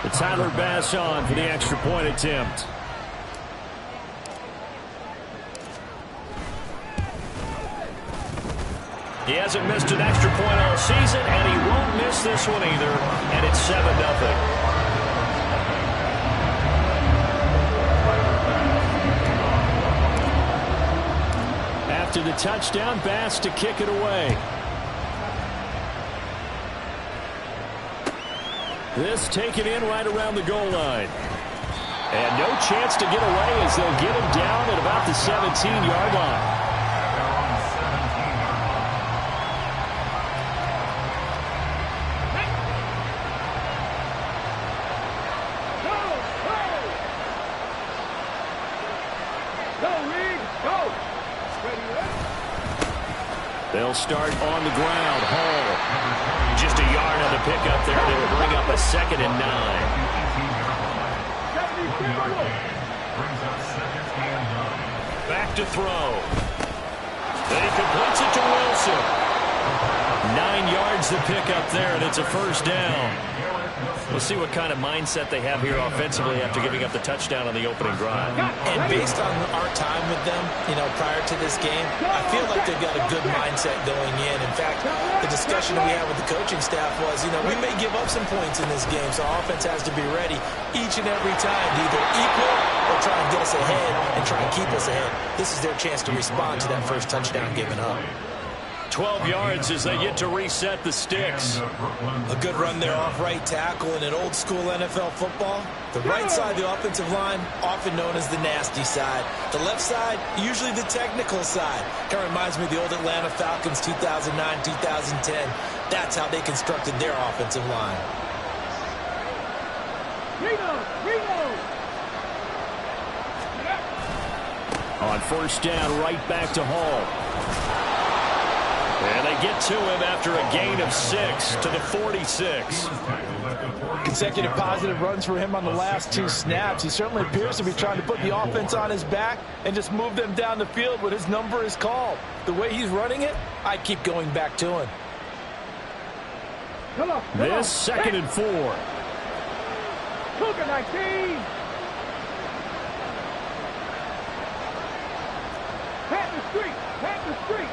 Tyler Bass on for the extra point attempt. He hasn't missed an extra point all season, and he won't miss this one either, and it's 7-0. After the touchdown, Bass to kick it away. This taken in right around the goal line. And no chance to get away as they'll get him down at about the 17-yard line. They'll start on the ground. Hall. Just a yard on the pickup there. They will bring up a 2nd and 9. Back to throw. Then he completes it to Wilson. 9 yards the pickup there, and it's a 1st down. We'll see what kind of mindset they have here offensively after giving up the touchdown on the opening drive. And based on our time with them, prior to this game, I feel like they've got a good mindset going in. In fact, the discussion that we had with the coaching staff was, we may give up some points in this game, so our offense has to be ready each and every time to either equal or try and get us ahead and try and keep us ahead. This is their chance to respond to that first touchdown given up. 12 yards as they get to reset the sticks. A good run there off right tackle in an old school NFL football. The right side of the offensive line, often known as the nasty side. The left side, usually the technical side. Kind of reminds me of the old Atlanta Falcons 2009-2010. That's how they constructed their offensive line. On 1st down, right back to Hall. And they get to him after a gain of 6 to the 46. Consecutive positive runs for him on the last 2 snaps. He certainly appears to be trying to put the offense on his back and just move them down the field when his number is called. The way he's running it, I keep going back to him. This 2nd and 4. Cougar 19. Pat the street. Pat the street.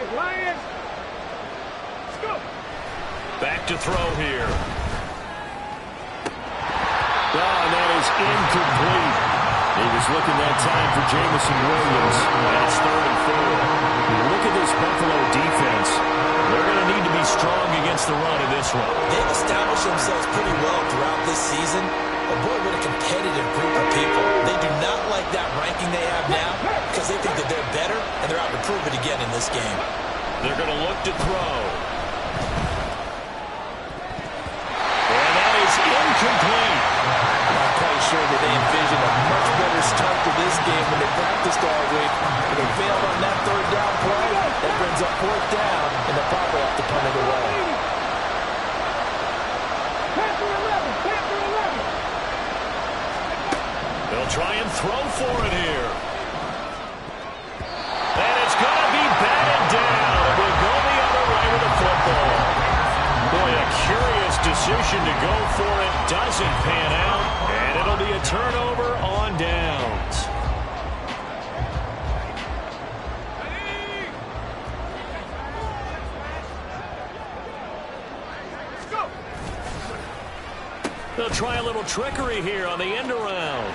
Lions. Let's go. Back to throw here. Oh, and that is incomplete. He was looking that time for Jamison Williams. And it's 3rd and 4. Look at this Buffalo defense. They're going to need to be strong against the run in this one. They've established themselves pretty well throughout this season. But boy, what a competitive group of people. They do not like that ranking they have now because they think that they're better, and they're out to prove it again in this game. They're going to look to throw. And that is incomplete. I'm quite sure that they envisioned a much better start to this game when they practiced all week. But they failed on that 3rd down play. That brings up 4th down, and they'll probably have to punt it away. They'll try and throw for it here. And it's going to be batted down. It will go the other way with the football. Boy, a curious decision to go for it. Doesn't pan out. And it'll be a turnover on downs. They'll try a little trickery here on the end around.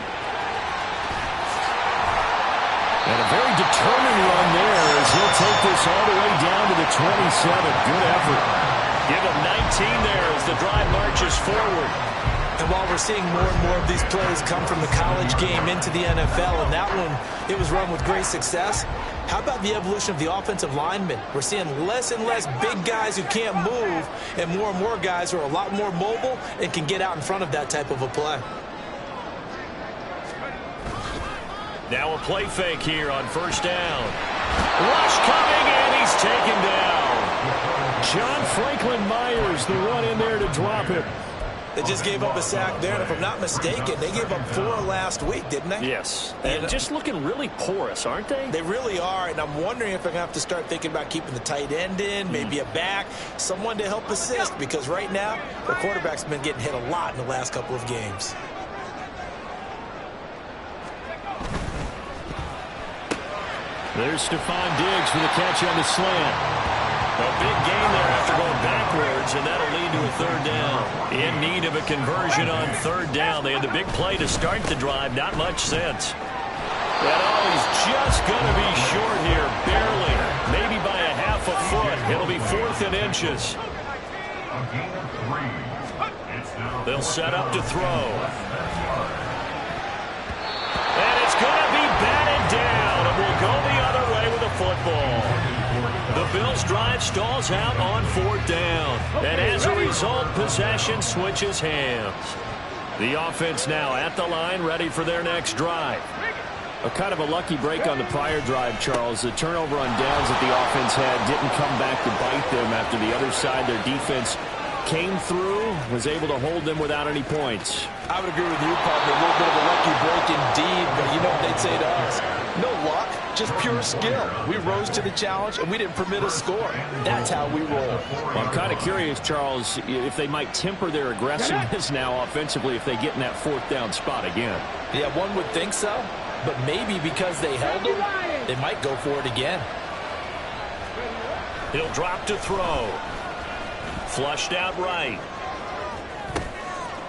And a very determined run there as he'll take this all the way down to the 27. Good effort. Give him 19 there as the drive marches forward. And while we're seeing more and more of these plays come from the college game into the NFL, and that one, it was run with great success, how about the evolution of the offensive linemen? We're seeing less and less big guys who can't move and more guys who are a lot more mobile and can get out in front of that type of a play. Now a play fake here on 1st down. Rush coming, and he's taken down. John Franklin Myers, the one in there to drop it. They just gave up a sack there, and if I'm not mistaken, they gave up 4 last week, didn't they? Yes. And just looking really porous, aren't they? They really are, and I'm wondering if I'm going to have to start thinking about keeping the tight end in, maybe a back, someone to help assist, because right now, the quarterback's been getting hit a lot in the last couple of games. There's Stephon Diggs for the catch on the slant. A big gain there after going backwards, and that'll lead to a 3rd down. In need of a conversion on 3rd down. They had the big play to start the drive. Not much sense. And he's just going to be short here, barely. Maybe by a half a foot. It'll be 4th and inches. They'll set up to throw. And it's going to be batted down, and we'll go the other way with the football. The Bills' drive stalls out on 4th down. And as a result, possession switches hands. The offense now at the line, ready for their next drive. A kind of a lucky break on the prior drive, Charles. The turnover on downs that the offense had didn't come back to bite them after the other side. Their defense came through, was able to hold them without any points. I would agree with you, partner. A little bit of a lucky break indeed, but you know what they'd say to us? No luck, just pure skill. We rose to the challenge, and we didn't permit a score. That's how we roll. Well, I'm kind of curious, Charles, if they might temper their aggressiveness now offensively if they get in that 4th down spot again. Yeah, one would think so, but maybe because they held them, they might go for it again. He'll drop to throw. Flushed out right.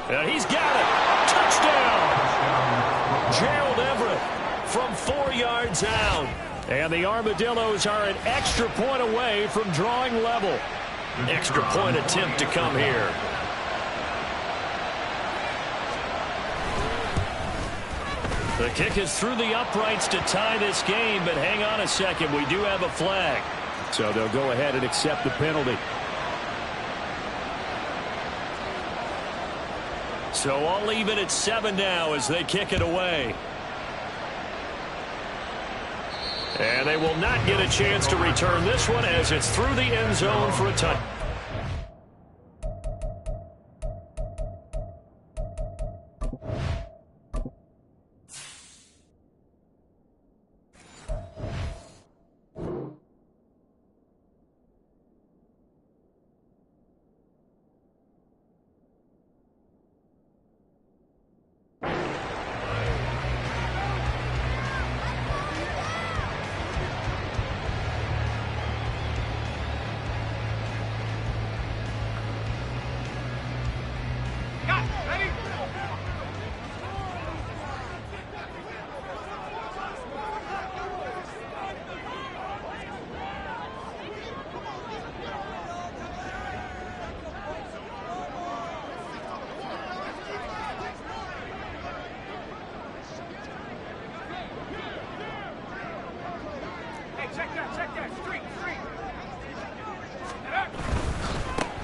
And he's got it. Touchdown! Gerald Everett from 4 yards out. And the Armadillos are an extra point away from drawing level. Extra point attempt to come here. The kick is through the uprights to tie this game, but hang on a second. We do have a flag. So they'll go ahead and accept the penalty. So I'll leave it at 7 now as they kick it away. And they will not get a chance to return this one as it's through the end zone for a touchdown.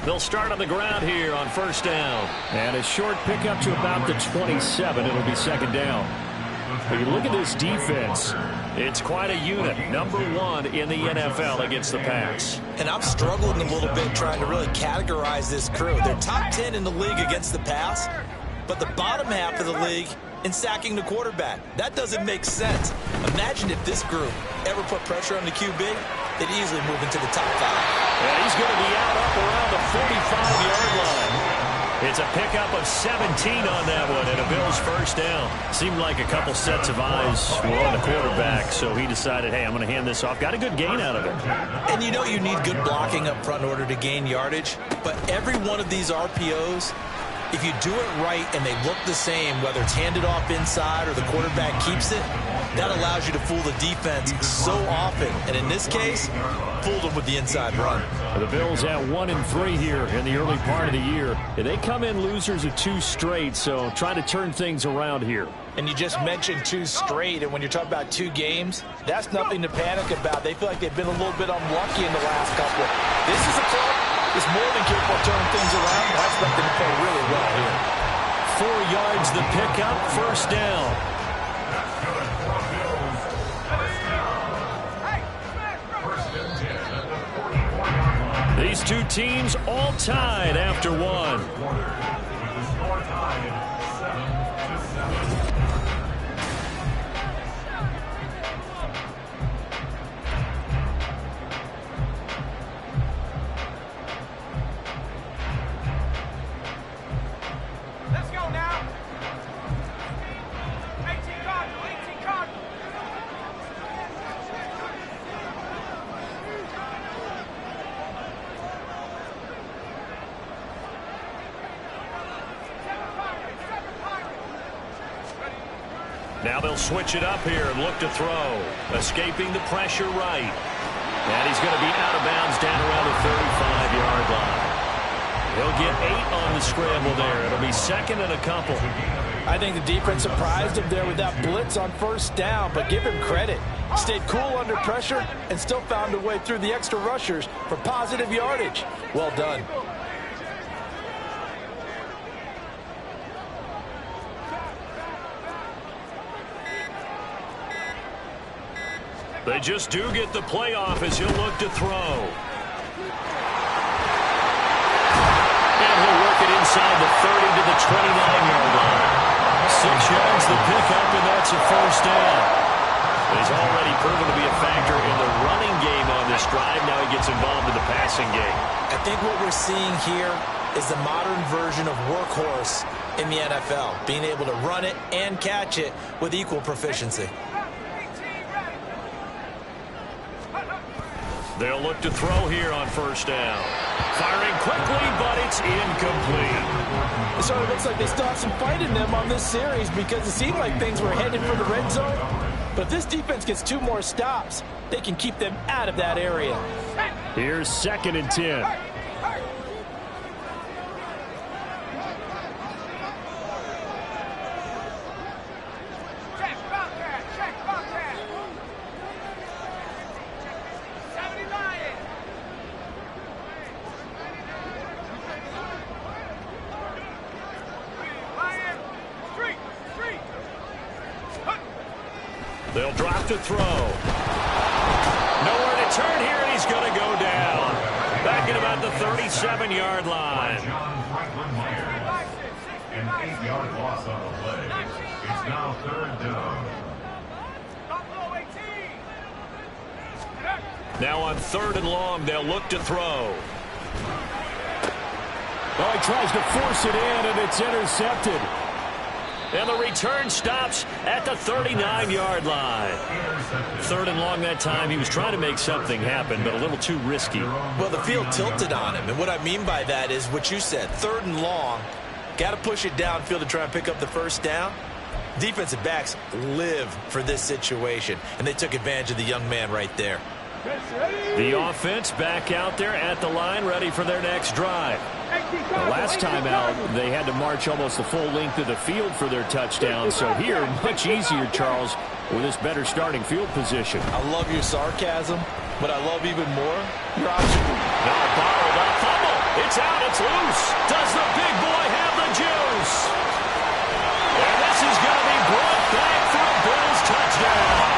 They'll start on the ground here on 1st down. And a short pickup to about the 27. It'll be 2nd down. When you look at this defense, it's quite a unit. Number 1 in the NFL against the pass. And I'm struggling a little bit trying to really categorize this crew. They're top 10 in the league against the pass, but the bottom half of the league in sacking the quarterback. That doesn't make sense. Imagine if this group ever put pressure on the QB, they'd easily move into the top 5. And he's going to be out up around the 45-yard line. It's a pickup of 17 on that one and a Bills 1st down. Seemed like a couple sets of eyes were on the quarterback, so he decided, hey, I'm going to hand this off. Got a good gain out of it. And you know you need good blocking up front in order to gain yardage, but every one of these RPOs, if you do it right and they look the same, whether it's handed off inside or the quarterback keeps it, that allows you to fool the defense so often. And in this case, fooled them with the inside run. The Bills at 1-3 here in the early part of the year. They come in losers of 2 straight, so trying to turn things around here. And you just mentioned 2 straight, and when you're talking about 2 games, that's nothing to panic about. They feel like they've been a little bit unlucky in the last couple. This is a club that's more than capable of turning things around. I expect them to play really well here. 4 yards the pickup, 1st down. These 2 teams all tied after 1. Now they'll switch it up here and look to throw. Escaping the pressure right. And he's going to be out of bounds down around the 35-yard line. He'll get 8 on the scramble there. It'll be second and a couple. I think the defense surprised him there with that blitz on first down, but give him credit. Stayed cool under pressure and still found a way through the extra rushers for positive yardage. Well done. They just do get the playoff as he'll look to throw. And he'll work it inside the 30 to the 29-yard line. 6 yards the pickup, and that's a first down. He's already proven to be a factor in the running game on this drive. Now he gets involved in the passing game. I think what we're seeing here is the modern version of workhorse in the NFL, being able to run it and catch it with equal proficiency. They'll look to throw here on first down. Firing quickly, but it's incomplete. It sort of looks like they still have some fight in them on this series because it seemed like things were headed for the red zone. But if this defense gets 2 more stops, they can keep them out of that area. Here's 2nd and 10. They'll drop to throw. Nowhere to turn here, and he's going to go down. Back at about the 37-yard line. An 8-yard loss on the play. It's now 3rd down. Now on 3rd and long, they'll look to throw. Oh, he tries to force it in, and it's intercepted. And the return stops at the 39-yard line. 3rd and long that time. He was trying to make something happen, but a little too risky. Well, the field tilted on him, and what I mean by that is what you said. 3rd and long, got to push it downfield to try and pick up the first down. Defensive backs live for this situation, and they took advantage of the young man right there. The offense back out there at the line, ready for their next drive. The last time out, they had to march almost the full length of the field for their touchdown. So here, much easier, Charles, with this better starting field position. I love your sarcasm, but I love even more your option. Now bottled up, fumble. It's out, it's loose. Does the big boy have the juice? And this is going to be brought back for a Bills touchdown.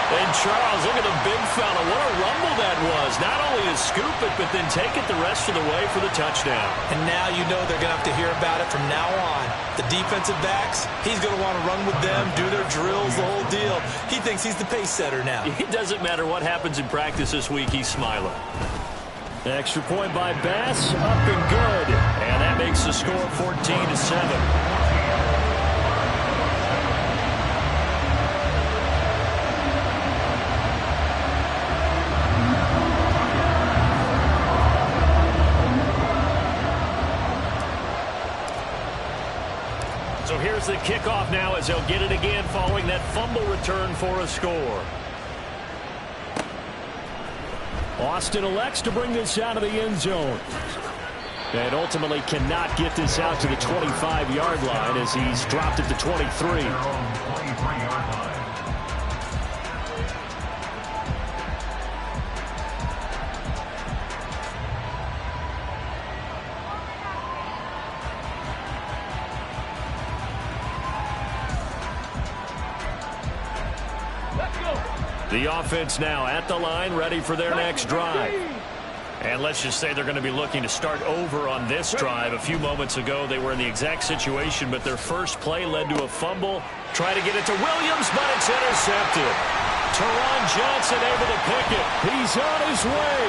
And Charles, look at the big fella. What a rumble that was. Not only to scoop it, but then take it the rest of the way for the touchdown. And now you know they're going to have to hear about it from now on. The defensive backs, he's going to want to run with them, do their drills, the whole deal. He thinks he's the pace setter now. It doesn't matter what happens in practice this week. He's smiling. Extra point by Bass, up and good. And that makes the score 14-7. So here's the kickoff now as they'll get it again following that fumble return for a score. Austin elects to bring this out of the end zone. And ultimately cannot get this out to the 25-yard line as he's dropped at the 23. The offense now at the line, ready for their next drive. And let's just say they're going to be looking to start over on this drive. A few moments ago, they were in the exact situation, but their first play led to a fumble. Try to get it to Williams, but it's intercepted. Teron Johnson able to pick it. He's on his way.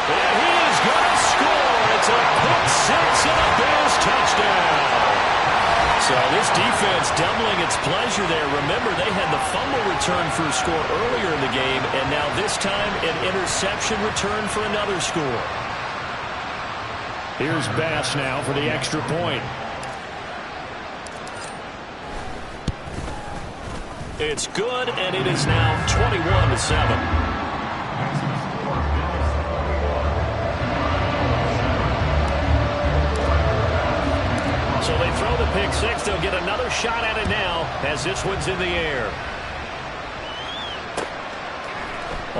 And he is going to score. It's a pick six and a Bills touchdown. So this defense doubling its pleasure there. Remember, they had the fumble return for a score earlier in the game, and now this time an interception return for another score. Here's Bass now for the extra point. It's good, and it is now 21-7. So they throw the pick six. They'll get another shot at it now as this one's in the air.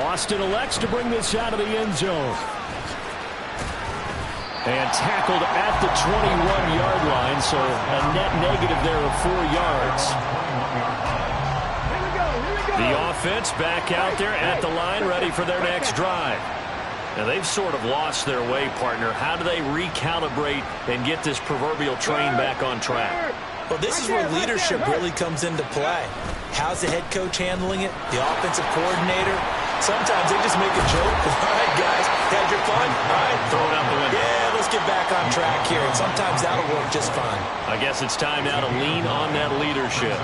Austin elects to bring this out of the end zone. And tackled at the 21-yard line, so a net negative there of 4 yards. The offense back out there at the line, ready for their next drive. Now, they've sort of lost their way, partner. How do they recalibrate and get this proverbial train back on track? Well, this is where leadership really comes into play. How's the head coach handling it? The offensive coordinator? Sometimes they just make a joke. All right, guys, had your fun? All right, throw it out the window. Yeah, let's get back on track here. And sometimes that'll work just fine. I guess it's time now to lean on that leadership.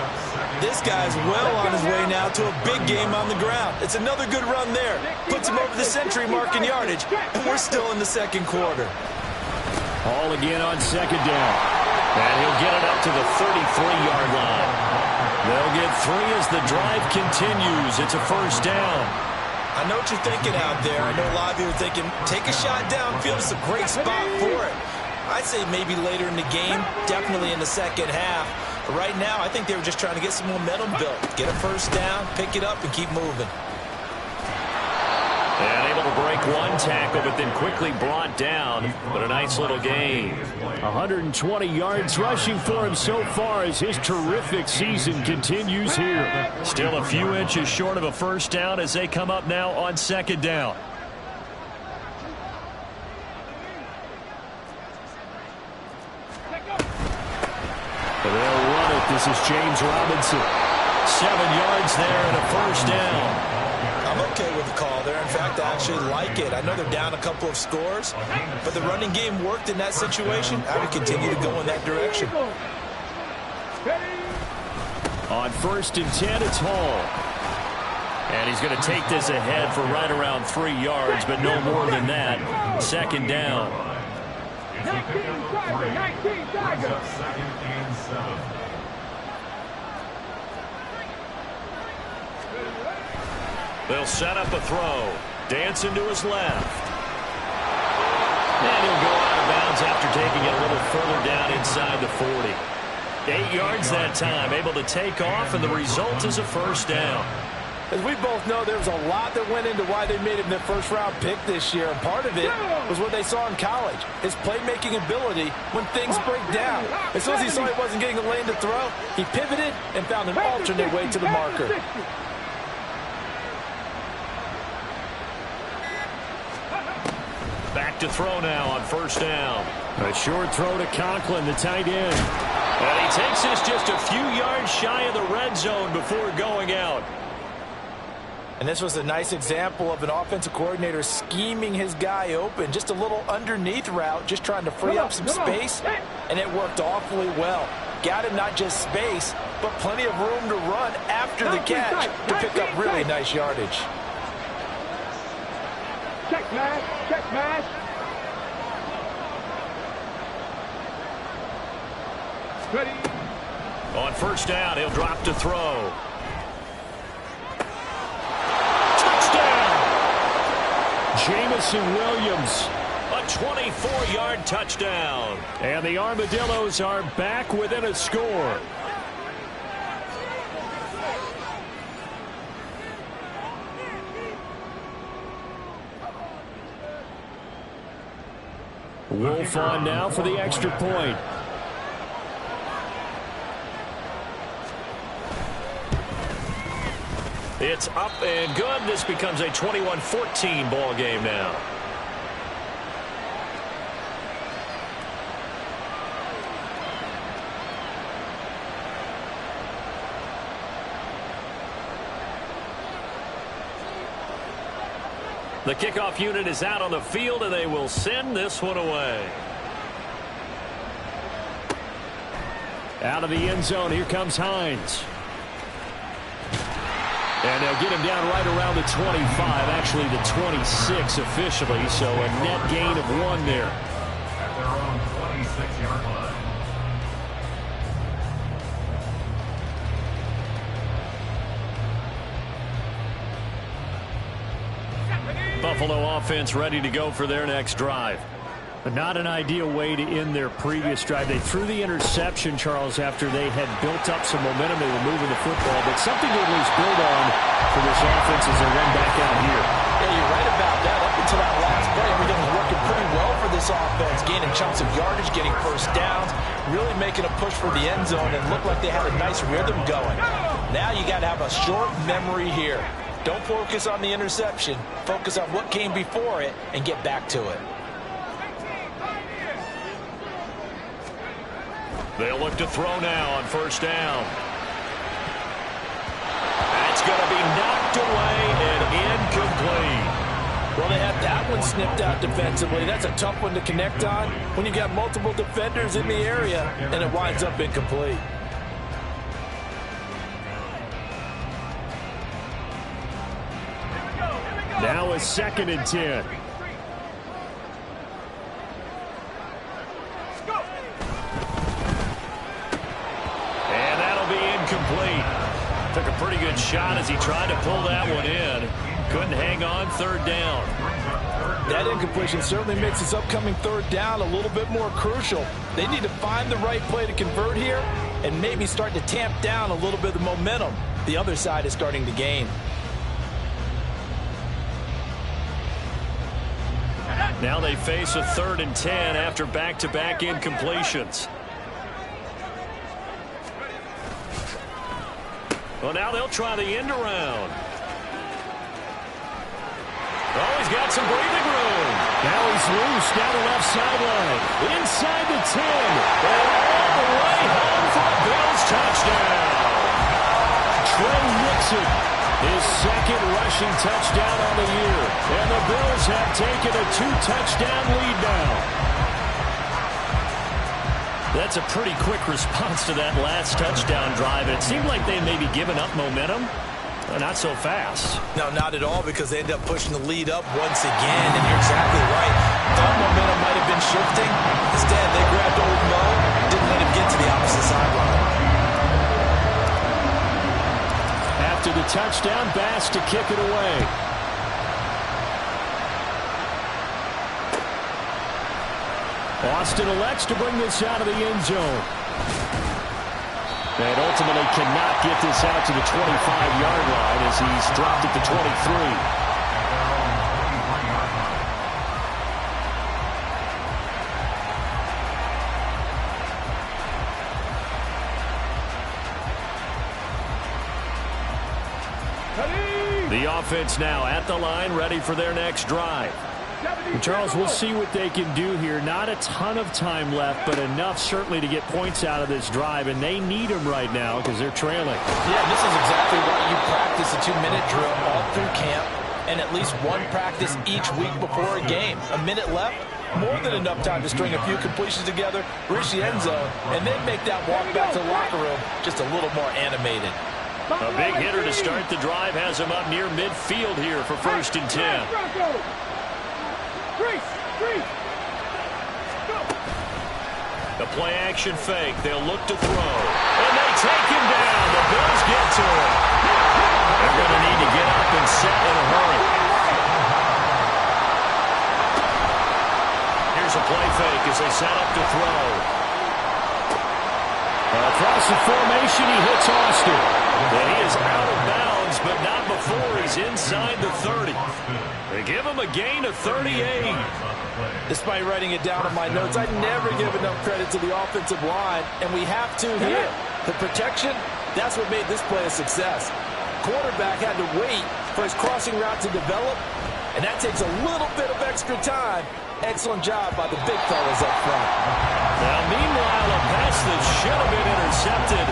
This guy's well on his way now to a big game on the ground. It's another good run there. Puts him over the century mark in yardage, and we're still in the second quarter. All again on second down. And he'll get it up to the 33-yard line. They'll get 3 as the drive continues. It's a first down. I know what you're thinking out there. I know a lot of you are thinking, take a shot downfield. It's a great spot for it. I'd say maybe later in the game, definitely in the second half. But right now, I think they were just trying to get some momentum built. Get a first down, pick it up, and keep moving. And able to break one tackle, but then quickly brought down. But a nice little gain. 120 yards rushing for him so far as his terrific season continues here. Still a few inches short of a first down as they come up now on second down. They'll run it. This is James Robinson. 7 yards there and a first down. I'm okay with the call there. In fact, I actually like it. I know they're down a couple of scores, but the running game worked in that situation. I would continue to go in that direction. On 1st and 10, it's Hall. And he's going to take this ahead for right around 3 yards, but no more than that. Second down. 19 Tiger. Second and 7. They'll set up a throw. Dancing to his left. And he'll go out of bounds after taking it a little further down inside the 40. 8 yards that time, able to take off, and the result is a first down. As we both know, there was a lot that went into why they made him their first-round pick this year. And part of it was what they saw in college, his playmaking ability when things break down. As soon as he saw he wasn't getting the lane to throw, he pivoted and found an alternate way to the marker. Back to throw now on first down. A short throw to Conklin, the tight end. And he takes this just a few yards shy of the red zone before going out. And this was a nice example of an offensive coordinator scheming his guy open. Just a little underneath route, just trying to free up some space, and it worked awfully well. Got him not just space, but plenty of room to run after the catch to pick up really nice yardage. Check mash, check mash. Ready. On first down, he'll drop to throw. Jamison Williams, a 24-yard touchdown. And the Armadillos are back within a score. Wolf on now for the extra point. It's up and good. This becomes a 21-14 ball game now. The kickoff unit is out on the field, and they will send this one away. Out of the end zone, here comes Hines. And they'll get him down right around the 25, actually the 26 officially, so a net gain of 1 there. At their own 26-yard line. Buffalo offense ready to go for their next drive. But not an ideal way to end their previous drive. They threw the interception, Charles, after they had built up some momentum. They were moving the football, but something to at least build on for this offense as they run back out here. Yeah, you're right about that. Up until that last play, everything was working pretty well for this offense, gaining chunks of yardage, getting first downs, really making a push for the end zone, and looked like they had a nice rhythm going. Now you got to have a short memory here. Don't focus on the interception. Focus on what came before it and get back to it. They'll look to throw now on first down. That's going to be knocked away and incomplete. Well, they had that one snipped out defensively. That's a tough one to connect on when you got multiple defenders in the area, and it winds up incomplete. Now a 2nd and 10. And that'll be incomplete. Took a pretty good shot as he tried to pull that one in. Couldn't hang on, 3rd down. That incompletion certainly makes this upcoming 3rd down a little bit more crucial. They need to find the right play to convert here and maybe start to tamp down a little bit of the momentum the other side is starting to gain. Now they face a 3rd and 10 after back-to-back incompletions. Well, now they'll try the end around. Oh, he's got some breathing room. Now he's loose down the left sideline. Inside the 10. And all the way home for a Bills touchdown. Trey Nixon, his 2nd rushing touchdown on the year. And the Bills have taken a 2-touchdown lead now. That's a pretty quick response to that last touchdown drive. It seemed like they may be giving up momentum. Not so fast. No, not at all, because they end up pushing the lead up once again, and you're exactly right. Thought momentum might have been shifting. Instead, they grabbed old Mo, didn't let him get to the opposite sideline. After the touchdown, Bass to kick it away. Austin elects to bring this out of the end zone. And ultimately cannot get this out to the 25-yard line as he's dropped at the 23. The offense now at the line, ready for their next drive. And Charles, we'll see what they can do here. Not a ton of time left, but enough certainly to get points out of this drive, and they need them right now because they're trailing. Yeah, this is exactly why you practice a 2-minute drill all through camp and at least one practice each week before a game. A minute left, more than enough time to string a few completions together, reach the end zone, and then make that walk back to the locker room just a little more animated. A big hitter to start the drive has him up near midfield here for 1st and 10. The play-action fake. They'll look to throw. And they take him down. The Bills get to him. They're going to need to get up and set in a hurry. Here's a play fake as they set up to throw. Across the formation, he hits Austin. And he is out of bounds, but not before he's inside the 30. They give him a gain of 38. Despite writing it down on my notes, I never give enough credit to the offensive line, and we have to here. The protection, that's what made this play a success. Quarterback had to wait for his crossing route to develop, and that takes a little bit of extra time. Excellent job by the big fellas up front. Now, meanwhile, a pass that should have been intercepted,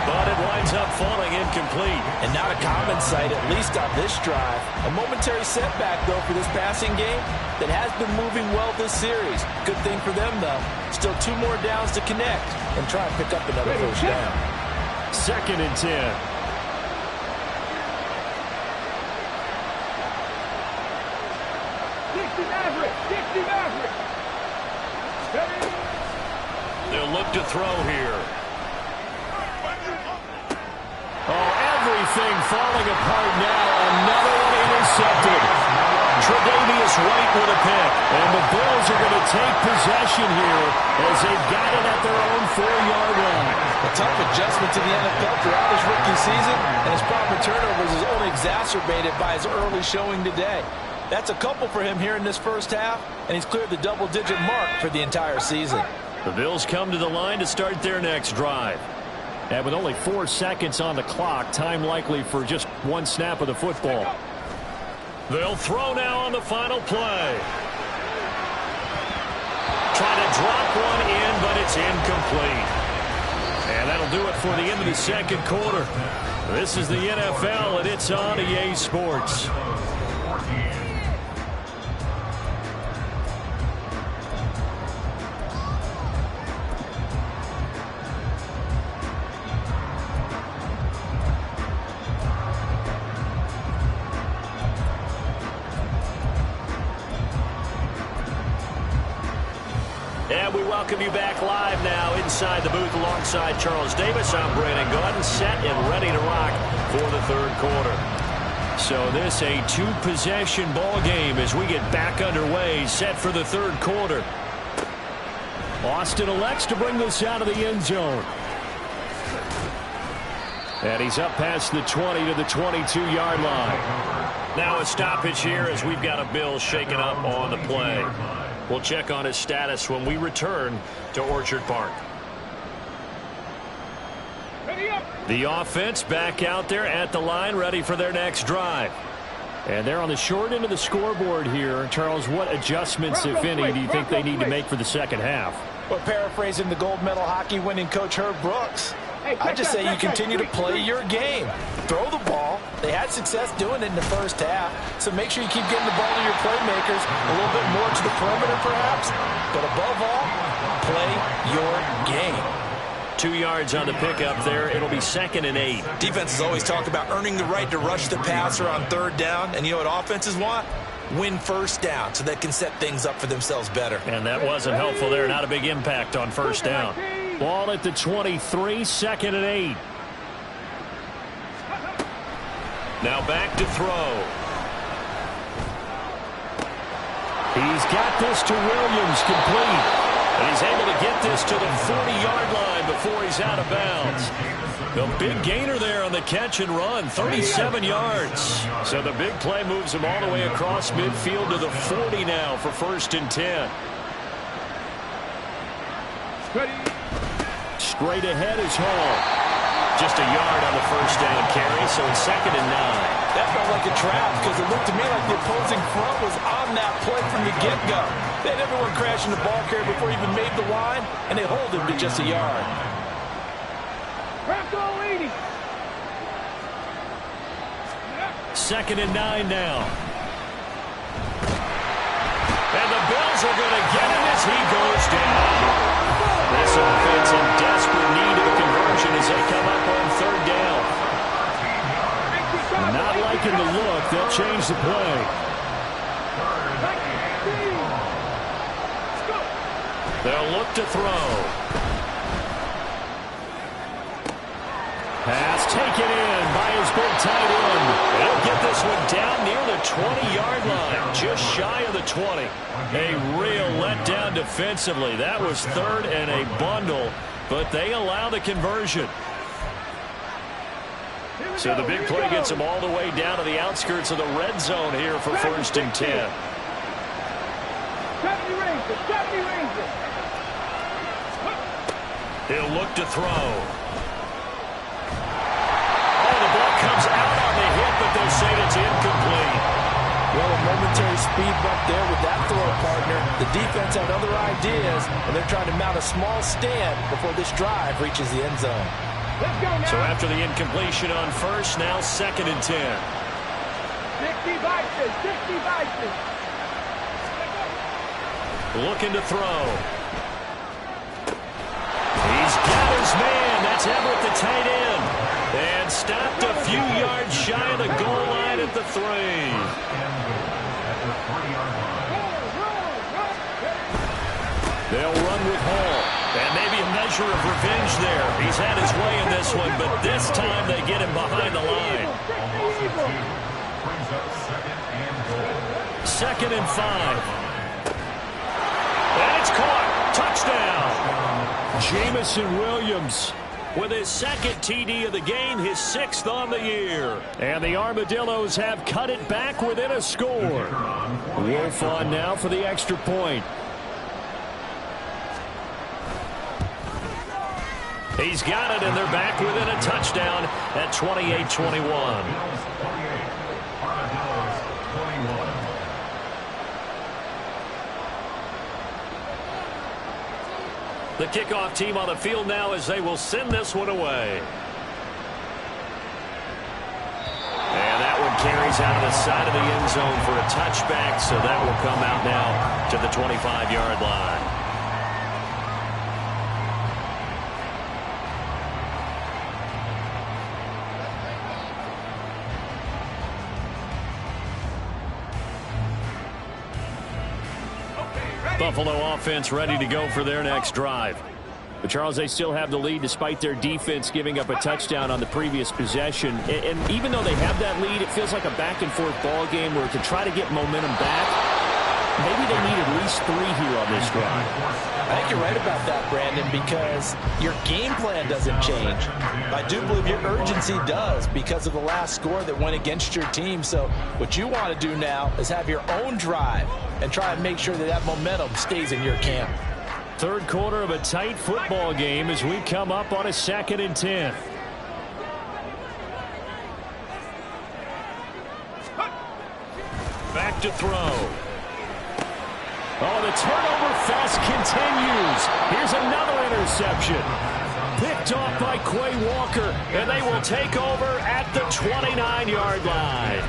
but it winds up falling incomplete. And not a common sight, at least on this drive. A momentary setback, though, for this passing game that has been moving well this series. Good thing for them, though. Still 2 more downs to connect and try and pick up another first down. 2nd and 10. They'll look to throw here. Oh, everything falling apart now. Another one intercepted. Tre'Davious White with a pick. And the Bills are going to take possession here as they've got it at their own 4-yard line. A tough adjustment to the NFL throughout his rookie season, and his problem with turnovers is only exacerbated by his early showing today. That's a couple for him here in this first half, and he's cleared the double-digit mark for the entire season. The Bills come to the line to start their next drive. And with only 4 seconds on the clock, time likely for just one snap of the football. They'll throw now on the final play. Trying to drop one in, but it's incomplete. And that'll do it for the end of the second quarter. This is the NFL, and it's on EA Sports. And we welcome you back live now inside the booth alongside Charles Davis. I'm Brandon Gaudin, set and ready to rock for the third quarter. So this a 2-possession ball game as we get back underway, set for the third quarter. Austin elects to bring this out of the end zone. And he's up past the 20 to the 22-yard line. Now a stoppage here as we've got a Bill shaken up on the play. We'll check on his status when we return to Orchard Park. The offense back out there at the line, ready for their next drive. And they're on the short end of the scoreboard here. Charles, what adjustments, if any, do you think they need to make for the second half? Well, paraphrasing the gold medal hockey winning coach Herb Brooks, I just say you continue to play your game. Throw the ball. They had success doing it in the first half, so make sure you keep getting the ball to your playmakers a little bit more to the perimeter perhaps. But above all, play your game. 2 yards on the pickup there. It'll be 2nd and 8. Defenses always talk about earning the right to rush the passer on third down, and you know what offenses want? Win first down so they can set things up for themselves better. And that wasn't helpful there. Not a big impact on first down. Ball at the 23, 2nd and 8. Now back to throw. He's got this to Williams, complete. And he's able to get this to the 40-yard line before he's out of bounds. The big gainer there on the catch and run, 37 yards. So the big play moves him all the way across midfield to the 40 now for 1st and 10. Straight ahead is Hall. Just a yard on the first down carry, so it's 2nd and 9. That felt like a trap because it looked to me like the opposing front was on that play from the get-go. They had everyone crashing the ball carrier before he even made the line, and they hold him to just a yard. 2nd and 9 now. And the Bills are going to get him as he goes down. This offense in desperate need of a conversion as they come up on 3rd down. Not liking the look. They'll change the play. They'll look to throw. Pass taken in by his big tight end. He'll get this one down near the 20-yard line, just shy of the 20. A real letdown defensively. That was 3rd and a bundle, but they allow the conversion. So the big play gets them all the way down to the outskirts of the red zone here for 1st and 10. 70 Rangers. He'll look to throw. Comes out on the hit, but they'll say it's incomplete. Well, a momentary speed bump there with that throw partner. The defense had other ideas, and they're trying to mount a small stand before this drive reaches the end zone. Let's go now. So after the incompletion on first, now 2nd and 10. 60 Vikings. Looking to throw. He's got his man. That's Everett, the tight end. And stopped a few yards shy of the goal line at the 3. They'll run with Hall. And maybe a measure of revenge there. He's had his way in this one, but this time they get him behind the line. 2nd and 5. And it's caught. Touchdown. Jamison Williams with his 2nd TD of the game, his 6th on the year. And the Armadillos have cut it back within a score. Wolf on now for the extra point. He's got it, and they're back within a touchdown at 28-21. The kickoff team on the field now as they will send this one away. And that one carries out of the side of the end zone for a touchback, so that will come out now to the 25-yard line. Buffalo offense ready to go for their next drive. But Charles, they still have the lead despite their defense giving up a touchdown on the previous possession. And even though they have that lead, it feels like a back-and-forth ball game where to try to get momentum back, maybe they need at least 3 here on this drive. I think you're right about that, Brandon, because your game plan doesn't change. I do believe your urgency does because of the last score that went against your team. So what you want to do now is have your own drive and try and make sure that that momentum stays in your camp. Third quarter of a tight football game as we come up on a 2nd and 10. Back to throw. Oh, the turnover fest continues. Here's another interception. Picked off by Quay Walker, and they will take over at the 29-yard line.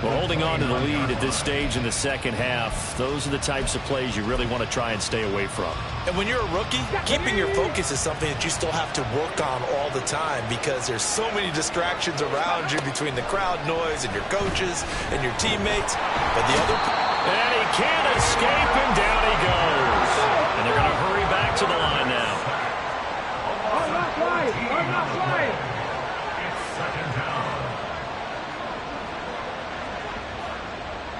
Well, holding on to the lead at this stage in the second half, those are the types of plays you really want to try and stay away from. And when you're a rookie, keeping your focus is something that you still have to work on all the time because there's so many distractions around you between the crowd noise and your coaches and your teammates. But the other... And he can't escape, and down he goes. And they're going to hurry back to the line now. I'm not flying. I'm not flying. It's 2nd down.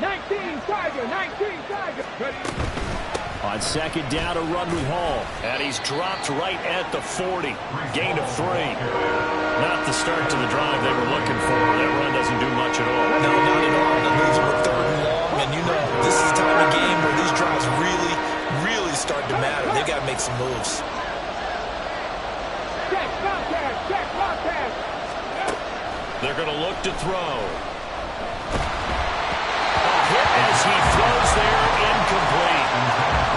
19 Tiger. 19 Tiger. Ready. On 2nd down, a run with Hall. And he's dropped right at the 40. Gain of 3. Not the start to the drive they were looking for. That run doesn't do much at all. No, not at all. That leaves them with 3rd and long. And you know, this is the time of game where these drives really start to matter. They've got to make some moves. Check contact. Check contact. They're going to look to throw. A hit as he throws there, incomplete.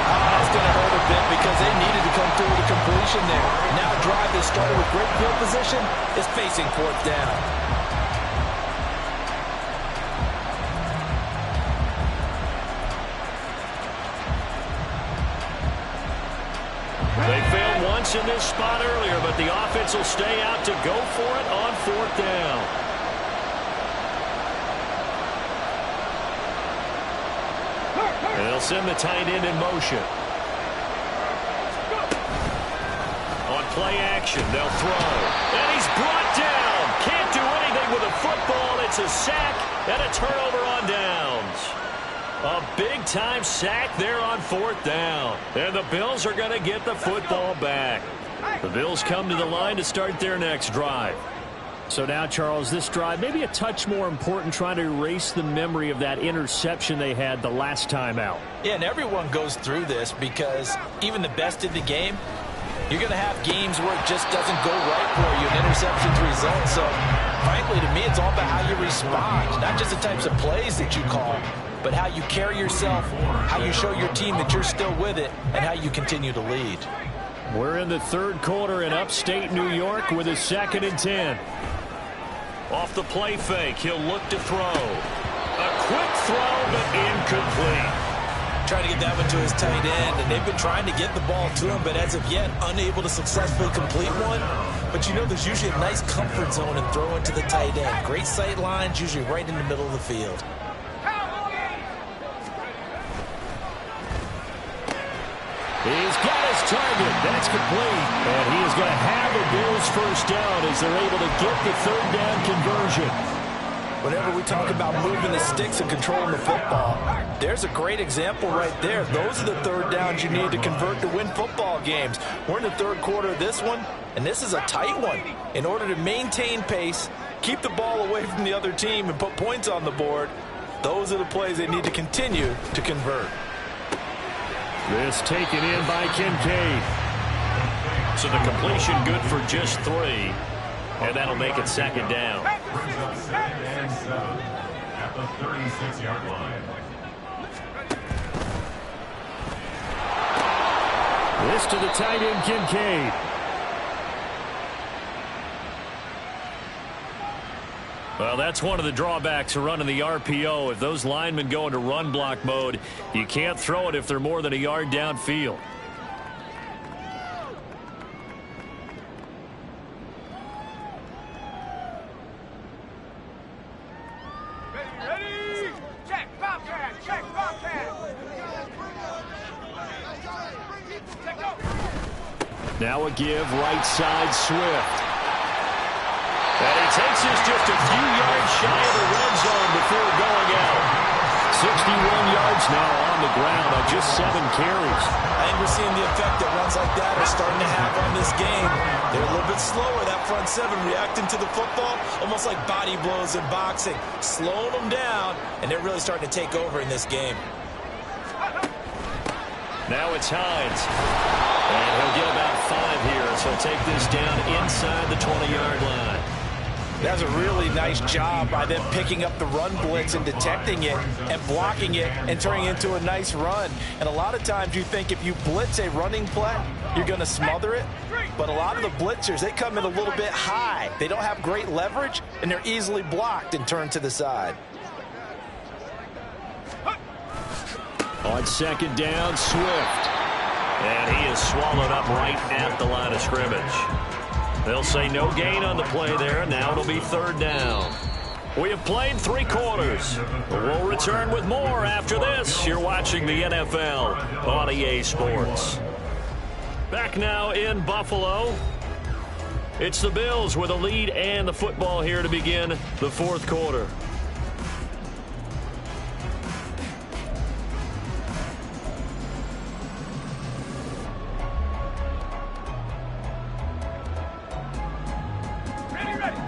That's going to hurt a bit because they needed to come through with a completion there. Now a drive that started with great field position is facing 4th down. They failed once in this spot earlier, but the offense will stay out to go for it on 4th down. And they'll send the tight end in motion. On play action, they'll throw. And he's brought down. Can't do anything with a football. It's a sack and a turnover on downs. A big-time sack there on 4th down. And the Bills are going to get the football back. The Bills come to the line to start their next drive. So now, Charles, this drive maybe a touch more important, trying to erase the memory of that interception they had the last time out. Yeah, and everyone goes through this because even the best in the game, you're going to have games where it just doesn't go right for you, and interceptions result. So, frankly, to me, it's all about how you respond, not just the types of plays that you call, but how you carry yourself, how you show your team that you're still with it, and how you continue to lead. We're in the 3rd quarter in upstate New York with a 2nd and 10. Off the play fake, he'll look to throw. A quick throw, but incomplete. Trying to get that one to his tight end, and they've been trying to get the ball to him, but as of yet, unable to successfully complete one. But you know, there's usually a nice comfort zone in throwing to the tight end. Great sight lines, usually right in the middle of the field. He's got his target. That's complete. And he is going to have the Bills first down as they're able to get the 3rd down conversion. Whenever we talk about moving the sticks and controlling the football, there's a great example right there. Those are the third downs you need to convert to win football games. We're in the third quarter of this one, and this is a tight one. In order to maintain pace, keep the ball away from the other team, and put points on the board, those are the plays they need to continue to convert. This taken in by Kincaid. So the completion good for just 3, and that'll make it second down. Second and 7 at the 36-yard line. This to the tight end, Kincaid. Well, that's one of the drawbacks of running the RPO. If those linemen go into run block mode, you can't throw it if they're more than a yard downfield. Ready? Check, Bobcat, check, Bobcat. Check, go. Now a give, right side, Swift. And he takes us just a few yards shy of the red zone before going out. 61 yards now on the ground on just 7 carries. I think we're seeing the effect that runs like that are starting to have on this game. They're a little bit slower, that front 7, reacting to the football, almost like body blows in boxing, slowing them down, and they're really starting to take over in this game. Now it's Hines. And he'll get about 5 here, so he'll take this down inside the 20-yard line. That's a really nice job by them picking up the run blitz and detecting it and blocking it and turning it into a nice run. And a lot of times you think if you blitz a running play, you're going to smother it. But a lot of the blitzers, they come in a little bit high. They don't have great leverage, and they're easily blocked and turned to the side. On second down, Swift. And he is swallowed up right at the line of scrimmage. They'll say no gain on the play there. Now it'll be third down. We have played 3 quarters. We'll return with more after this. You're watching the NFL on EA Sports. Back now in Buffalo. It's the Bills with a lead and the football here to begin the fourth quarter.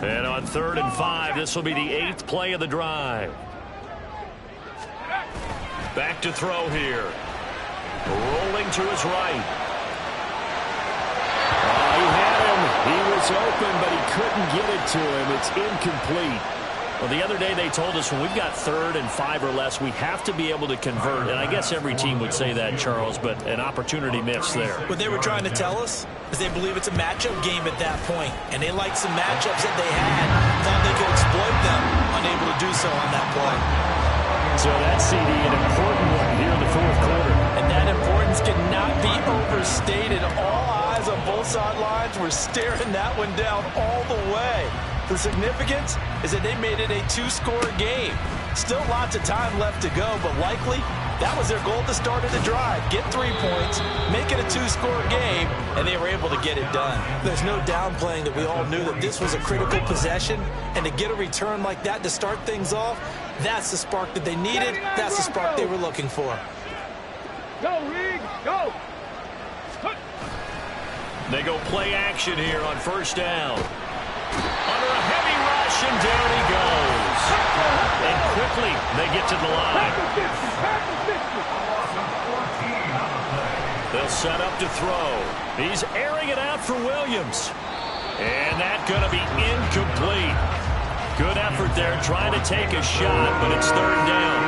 And on 3rd and 5, this will be the 8th play of the drive. Back to throw here. Rolling to his right. He had him. He was open, but he couldn't get it to him. It's incomplete. Well, the other day they told us when we've got 3rd and 5 or less, we have to be able to convert. And I guess every team would say that, Charles, but an opportunity missed there. What they were trying to tell us is they believe it's a matchup game at that point, and they liked some matchups that they had, thought they could exploit them, unable to do so on that play. So that CD, an important one here in the fourth quarter. And that importance cannot be overstated. All eyes on both sidelines were staring that one down all the way. The significance is that they made it a 2-score game. Still lots of time left to go, but likely that was their goal at the start of the drive. Get 3 points, make it a 2-score game, and they were able to get it done. There's no downplaying that we all knew that this was a critical possession, and to get a return like that to start things off, that's the spark that they needed. That's the spark they were looking for. Go, Reed, go. They go play action here on 1st down. Under a heavy rush, and down he goes. And quickly, they get to the line. They'll set up to throw. He's airing it out for Williams. And that's going to be incomplete. Good effort there, trying to take a shot, but it's 3rd down.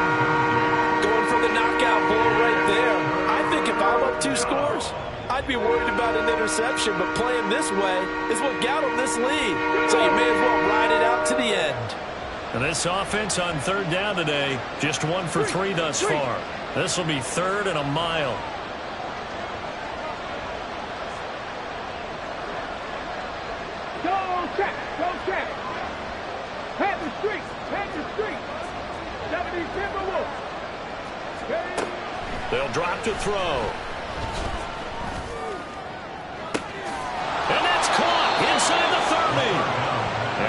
Going for the knockout blow right there. I think if I'm up 2 scores, I'd be worried about an interception, but playing this way is what got them this lead. So you may as well ride it out to the end. And this offense on 3rd down today, just 1 for 3 thus far. This will be 3rd and a mile. Go check, go check. Head the street, head the street. 70 Timberwolves. They'll drop to throw. And that's caught inside the 30.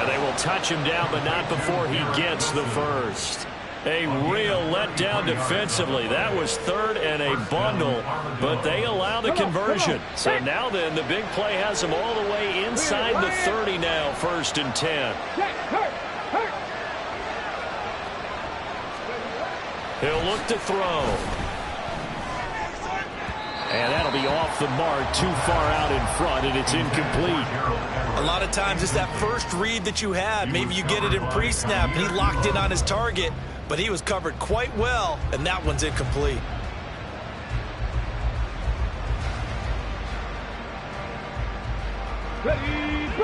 And they will touch him down, but not before he gets the first. A real letdown defensively. That was third and a bundle, but they allow the conversion. So now then, the big play has them all the way inside the 30 now, 1st and 10. He'll look to throw. And that'll be off the mark, too far out in front, and it's incomplete. A lot of times it's that first read that you had. Maybe you get it in pre-snap, and he locked in on his target, but he was covered quite well, and that one's incomplete.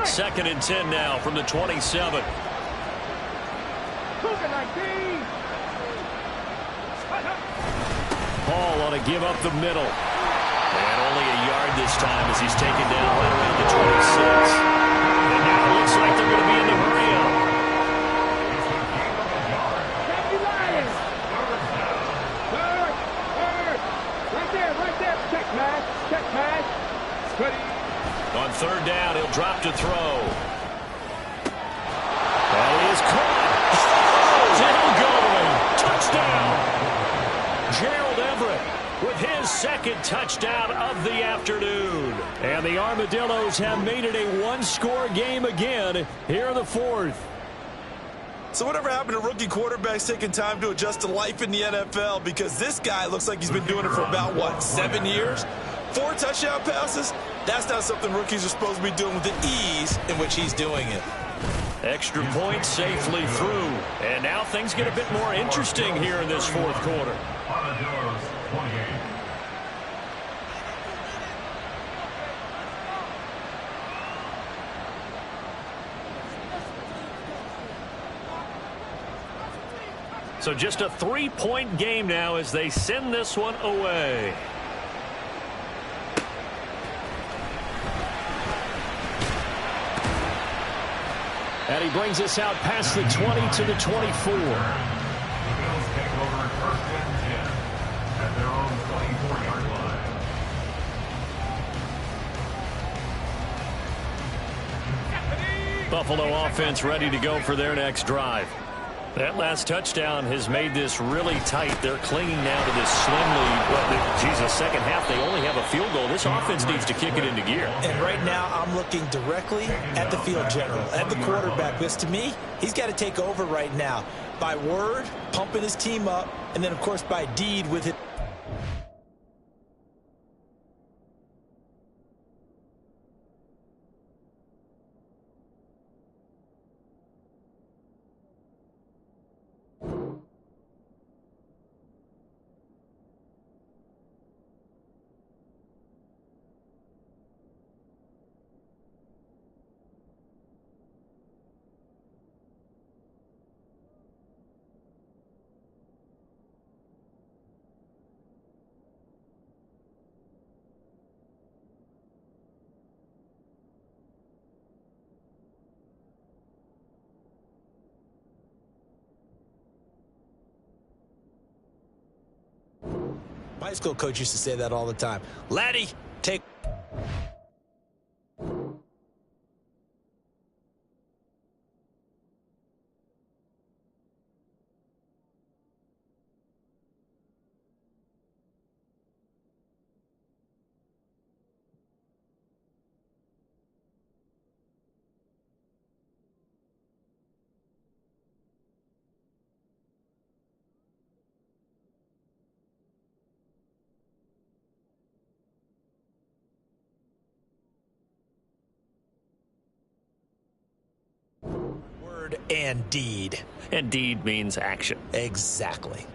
Second and 10 now from the 27. Hall on to give up the middle. And only a yard this time as he's taken down right around the 26. And now it looks like they're going to be in the hurry-up. On 3rd down, he'll drop to throw. That is caught. Oh, Gerald Everett with his 2nd touchdown of the afternoon. And the Armadillos have made it a one-score game again here in the 4th. So whatever happened to rookie quarterbacks taking time to adjust to life in the NFL? Because this guy looks like he's been doing it for about, what, 7 years? 4 touchdown passes? That's not something rookies are supposed to be doing with the ease in which he's doing it. Extra point safely through. And now things get a bit more interesting here in this 4th quarter. So just a 3-point game now as they send this one away. And he brings us out past the 20 to the 24. The Bills take over 1st and 10 at their own 24-yard line. Buffalo offense ready to go for their next drive. That last touchdown has made this really tight. They're clinging now to this slim lead. Well, the second half, they only have a field goal. This offense needs to kick it into gear. And right now, I'm looking directly at the field general, at the quarterback. Because to me, he's got to take over right now. By word, pumping his team up, and then, of course, by deed with it. My high school coach used to say that all the time. Laddie, take... and deed. And deed means action. Exactly.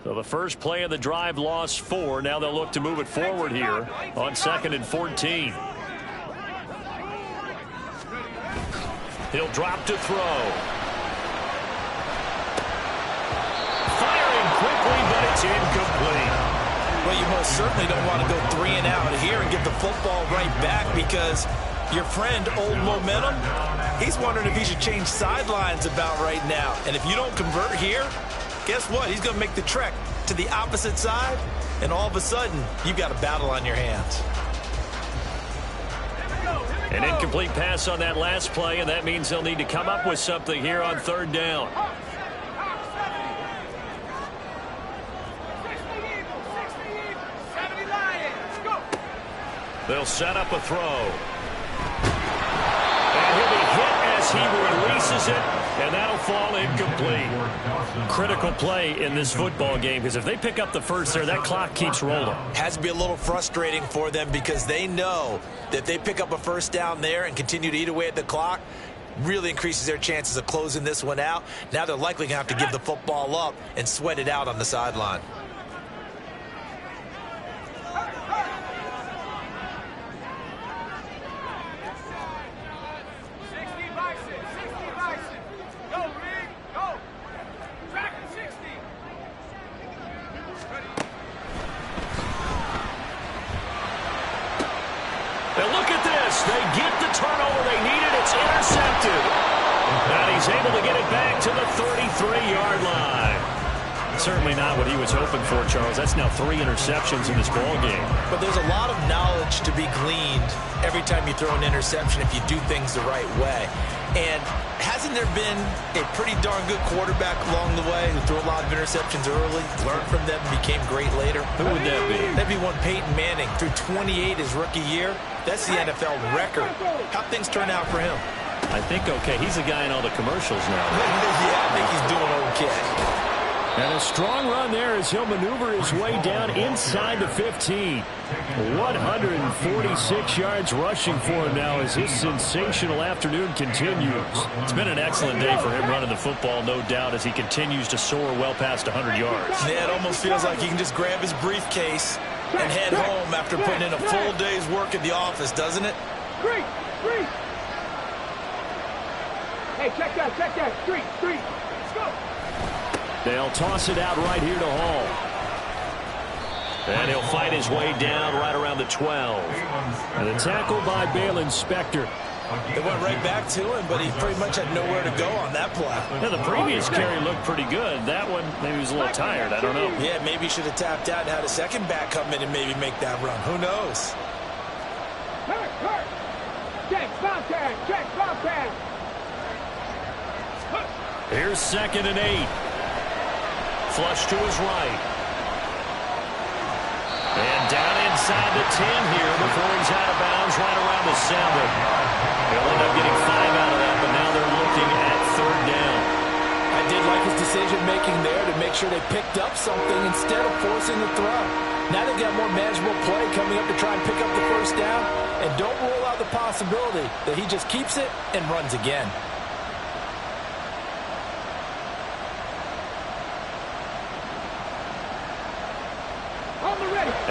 So the first play of the drive lost 4. Now they'll look to move it forward here on 2nd and 14. He'll drop to throw. Firing quickly, but it's incomplete. Well, you most certainly don't want to go 3 and out here and get the football right back, because your friend, Old Momentum, he's wondering if he should change sidelines about right now. And if you don't convert here, guess what? He's going to make the trek to the opposite side, and all of a sudden, you've got a battle on your hands. An incomplete pass on that last play, and that means they'll need to come up with something here on third down. They'll set up a throw. And he'll be hit as he releases it, and that'll fall incomplete. Critical play in this football game, because if they pick up the first there, that clock keeps rolling. Has to be a little frustrating for them because they know that if they pick up a first down there and continue to eat away at the clock, really increases their chances of closing this one out. Now they're likely going to have to give the football up and sweat it out on the sideline. They get the turnover they needed. It's intercepted. And he's able to get it back to the 33-yard line. Certainly not what he was hoping for, Charles. That's now 3 interceptions in this ball game. But there's a lot of knowledge to be gleaned every time you throw an interception if you do things the right way. And hasn't there been a pretty darn good quarterback along the way who threw a lot of interceptions early, learned from them, became great later? Who would that be? That'd be one Peyton Manning. Threw 28 his rookie year. That's the NFL record. How'd things turn out for him? I think okay. He's a guy in all the commercials now. Yeah, I think he's doing okay. And a strong run there as he'll maneuver his way down inside the 15. 146 yards rushing for him now as his sensational afternoon continues. It's been an excellent day for him running the football, no doubt, as he continues to soar well past 100 yards. Yeah, it almost feels like he can just grab his briefcase and head home after putting in a full day's work at the office, doesn't it? Street! Hey, check that. Street! Let's go! They'll toss it out right here to Hall. And he'll fight his way down right around the 12. And a tackle by bklyn Spector. It went right back to him, but he pretty much had nowhere to go on that play. Yeah, the previous carry looked pretty good. That one, maybe he was a little tired. I don't know. Yeah, maybe he should have tapped out and had a second back come in and maybe make that run. Who knows? Hurt! Check, Bobcat! Here's 2nd and 8. Flush to his right. And down inside the 10 here before he's out of bounds right around the 7. They'll end up getting 5 out of that, but now they're looking at 3rd down. I did like his decision-making there to make sure they picked up something instead of forcing the throw. Now they've got more manageable play coming up to try and pick up the first down, and don't rule out the possibility that he just keeps it and runs again.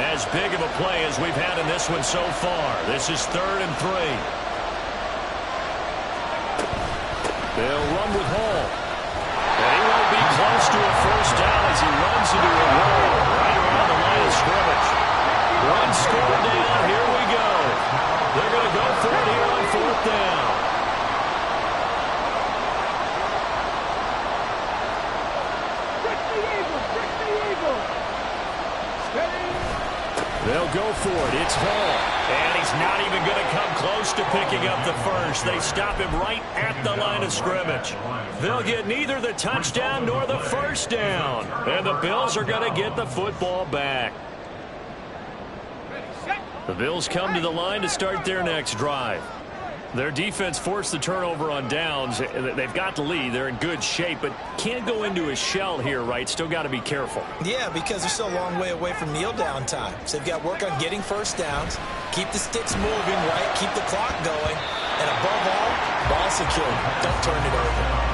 As big of a play as we've had in this one so far. This is 3rd and 3. They'll run with Hall. And he won't be close to a first down as he runs into a wall right around the line of scrimmage. One score down. Here we go. They're going to go for it here on 4th down. They'll go for it. It's Hall. And he's not even going to come close to picking up the first. They stop him right at the line of scrimmage. They'll get neither the touchdown nor the first down. And the Bills are going to get the football back. The Bills come to the line to start their next drive. Their defense forced the turnover on downs. They've got the lead. They're in good shape, but can't go into a shell here, right? Still got to be careful. Yeah, because they're still a long way away from kneel down time. So they've got to work on getting first downs, keep the sticks moving, right? Keep the clock going. And above all, ball secure. Don't turn it over.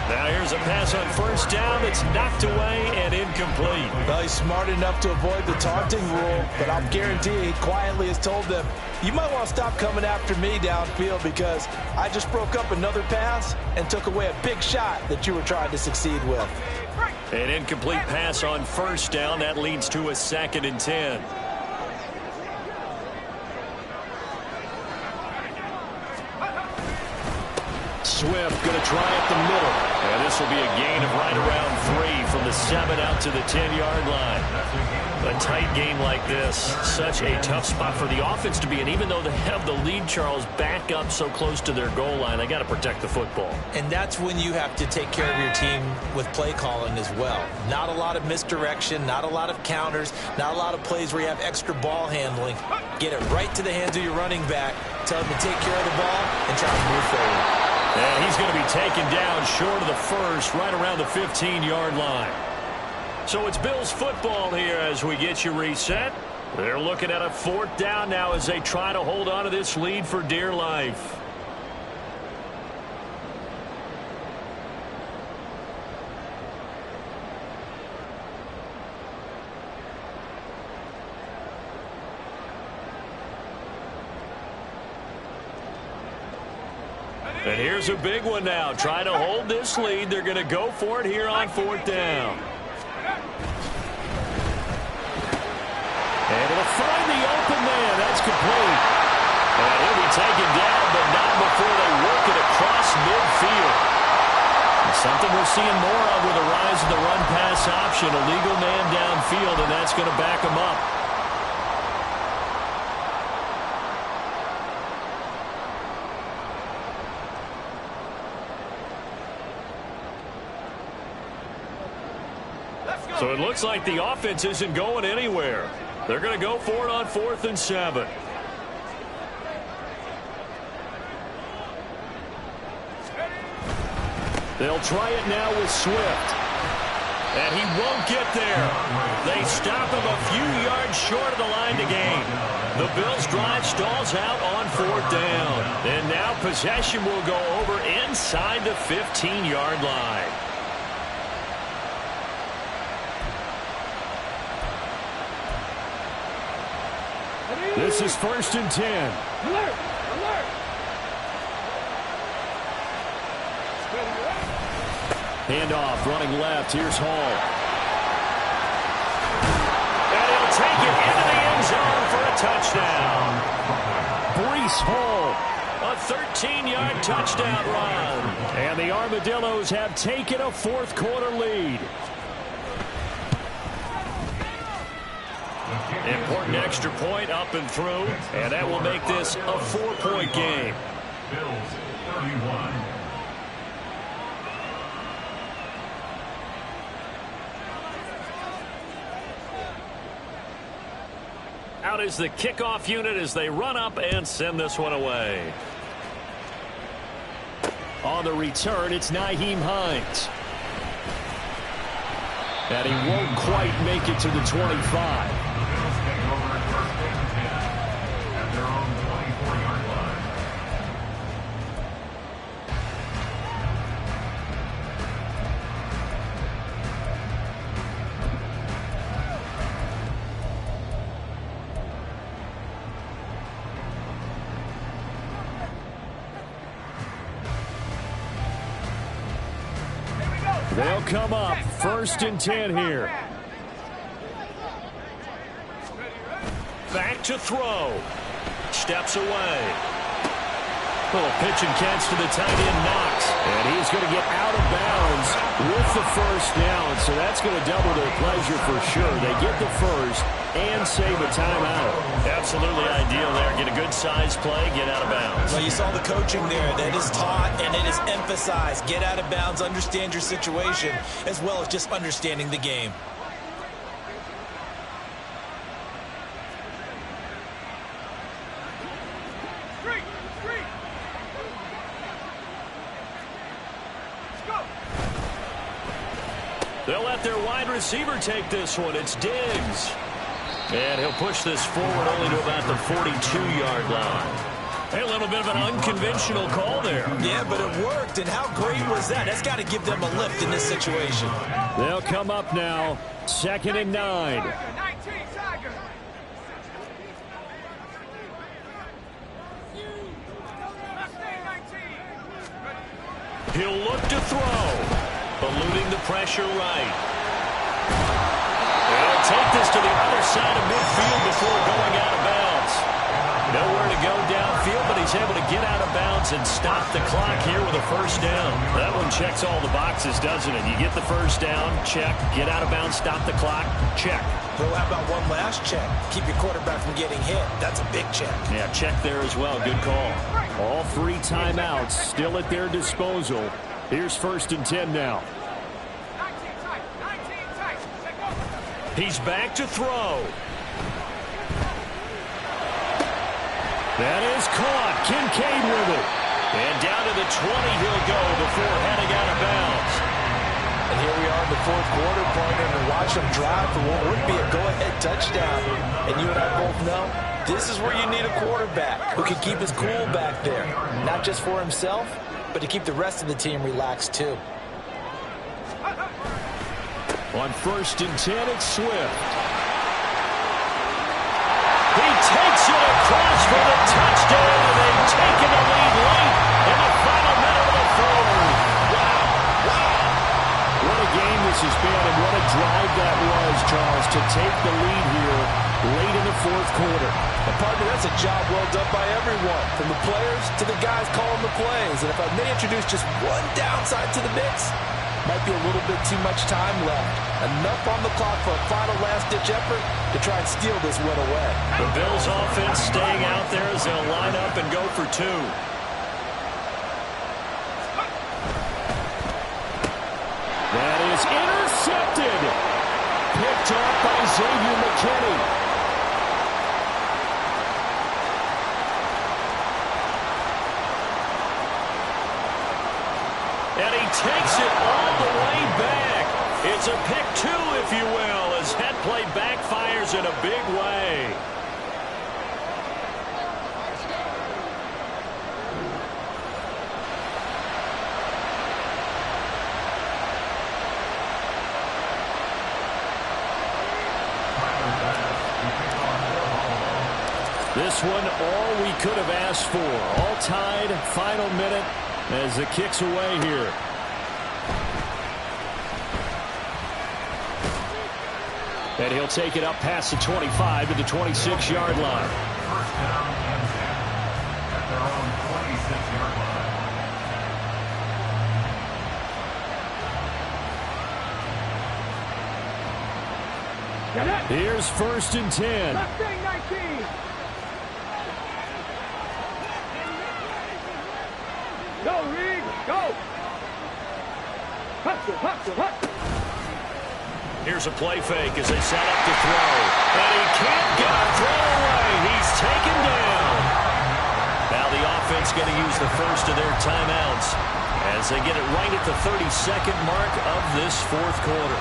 Now here's a pass on first down that's knocked away and incomplete. Well, he's smart enough to avoid the taunting rule, but I'll guarantee he quietly has told them, you might want to stop coming after me downfield because I just broke up another pass and took away a big shot that you were trying to succeed with. An incomplete pass on first down. That leads to a 2nd and 10. Swift going to try up the middle. And this will be a gain of right around 3. from the 7 out to the 10-yard line. A tight game like this, such a tough spot for the offense to be in. Even though they have the lead, Charles, back up so close to their goal line, they got to protect the football. And that's when you have to take care of your team with play calling as well. Not a lot of misdirection, not a lot of counters, not a lot of plays where you have extra ball handling. Get it right to the hands of your running back, tell him to take care of the ball, and try to move forward. And he's going to be taken down short of the first, right around the 15-yard line. So it's Bills football here as we get you reset. They're looking at a 4th down now as they try to hold on to this lead for dear life. And here's a big one now. Trying to hold this lead. They're going to go for it here on 4th down. And it'll find the open man. That's complete. And he'll be taken down, but not before they work it across midfield. Something we're seeing more of with the rise of the run-pass option. A legal man downfield, and that's going to back him up. So it looks like the offense isn't going anywhere. They're going to go for it on 4th and 7. They'll try it now with Swift. And he won't get there. They stop him a few yards short of the line to gain. The Bills' drive stalls out on 4th down. And now possession will go over inside the 15-yard line. This is 1st and 10. Alert! Alert! Handoff running left. Here's Hall. And he'll take it into the end zone for a touchdown. Breece Hall. A 13-yard touchdown run. And the Armadillos have taken a 4th quarter lead. Important extra point up and through, and that will make this a 4-point game. Bills 31. Out is the kickoff unit as they run up and send this one away. On the return, it's Nyheim Hines. And he won't quite make it to the 25. They'll come up 1st and 10 here. Back to throw. Steps away. Little pitch and catch to the tight end, Knox. And he's going to get out of bounds with the 1st down. So that's going to double their pleasure for sure. They get the 1st and save a timeout. Absolutely ideal there. Get a good size play, get out of bounds. Well, you saw the coaching there. That is taught and it is emphasized. Get out of bounds, understand your situation, as well as just understanding the game. They'll let their wide receiver take this one. It's Diggs. And he'll push this forward only to about the 42-yard line. Hey, a little bit of an unconventional call there. Yeah, but it worked, and how great was that? That's got to give them a lift in this situation. They'll come up now, 2nd and 9. He'll look to throw. Eluding the pressure right. He'll take this to the other side of midfield before going out of bounds. Nowhere to go downfield, but he he's able to get out of bounds and stop the clock here with a first down. That one checks all the boxes, doesn't it? You get the first down, check. Get out of bounds, stop the clock, check. Well, how about one last check? Keep your quarterback from getting hit. That's a big check. Yeah, check there as well. Good call. All 3 timeouts still at their disposal. Here's 1st and 10 now. He's back to throw. That is caught. Kincaid with it. And down to the 20 he'll go before heading out of bounds. And here we are in the 4th quarter, partner, and watch him drive for what would be a go-ahead touchdown. And you and I both know this is where you need a quarterback who can keep his cool back there. Not just for himself, but to keep the rest of the team relaxed too. On 1st and 10, it's Swift. He takes it across for the touchdown, and they've taken the lead late in the final minute of the 4th. Wow, wow. What a game this has been, and what a drive that was, Charles, to take the lead here late in the 4th quarter. And partner, that's a job well done by everyone, from the players to the guys calling the plays. And if I may introduce just one downside to the mix, might be a little bit too much time left. Enough on the clock for a final last-ditch effort to try and steal this one away. The Bills' offense staying out there as they'll line up and go for 2. That is intercepted. Picked off by Xavier McKinney. And he takes it all the way back. It's a pick 2, if you will, as head play backfires in a big way. This one, all we could have asked for. All tied, final minute as it kicks away here. And he'll take it up past the 25 to the 26-yard line. First down and 10 at their own 26-yard line. Here's 1st and 10. Mustang 19. Go, Reed, go. Hustle, hustle, hustle. Here's a play fake as they set up to throw. And he can't get a throw away. He's taken down. Now the offense going to use the first of their timeouts as they get it right at the 32nd mark of this 4th quarter.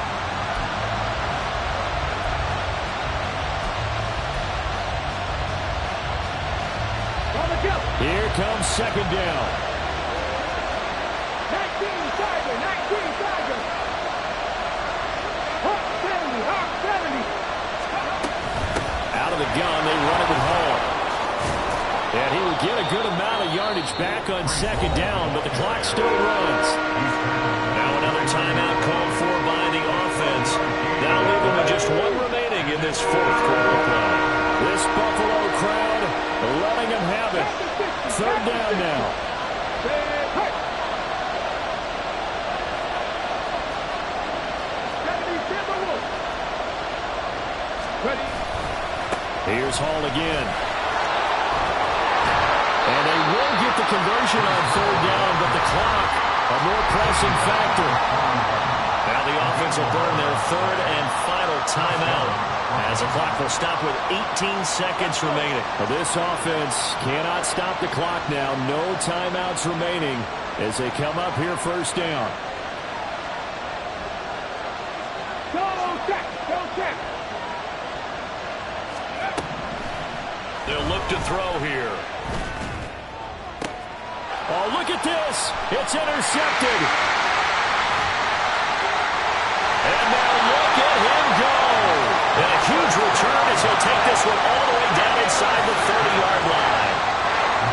Here comes 2nd down. 19 Tiger, 19 Tiger. Hawk 70, Hawk 70. Out of the gun, they run it with Hall. And he will get a good amount of yardage back on 2nd down, but the clock still runs. Now another timeout called for by the offense. That'll leave them with just 1 remaining in this 4th quarter play. This Buffalo crowd letting them have it. 3rd down now. Here's Hall again. And they will get the conversion on 3rd down, but the clock, a more pressing factor. Now the offense will burn their 3rd and final timeout as the clock will stop with 18 seconds remaining. Well, this offense cannot stop the clock now. No timeouts remaining as they come up here 1st down. Go, check, go, check. They'll look to throw here. Oh, look at this. It's intercepted. And now look at him go. And a huge return as he'll take this one all the way down inside the 30-yard line.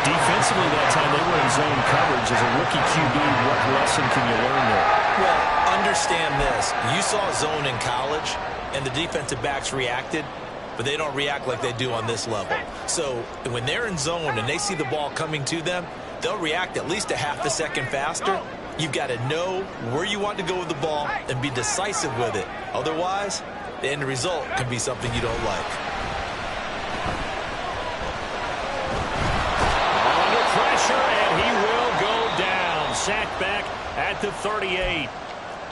Defensively that time, they were in zone coverage. As a rookie QB, what lesson can you learn there? Well, understand this. You saw zone in college, and the defensive backs reacted. but they don't react like they do on this level. So when they're in zone and they see the ball coming to them, they'll react at least a half a second faster. You've got to know where you want to go with the ball and be decisive with it. Otherwise, the end result can be something you don't like. Under pressure, and he will go down. Sacked back at the 38.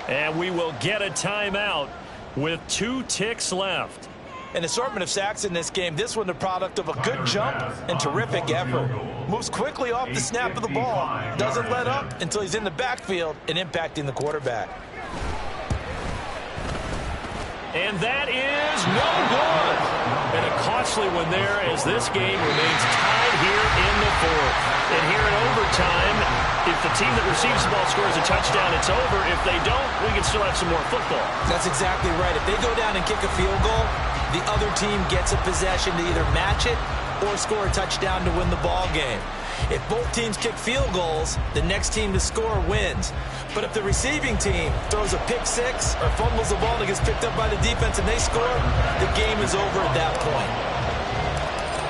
And we will get a timeout with 2 ticks left. An assortment of sacks in this game. This one the product of a good jump and terrific effort. Moves quickly off the snap of the ball. Doesn't let up until he's in the backfield and impacting the quarterback. And that is no good. And a costly one there as this game remains tied here in the 4th. And here in overtime, if the team that receives the ball scores a touchdown, it's over. If they don't, we can still have some more football. That's exactly right. If they go down and kick a field goal, the other team gets a possession to either match it or score a touchdown to win the ball game. If both teams kick field goals, the next team to score wins. But if the receiving team throws a pick six or fumbles the ball and gets picked up by the defense and they score, the game is over at that point.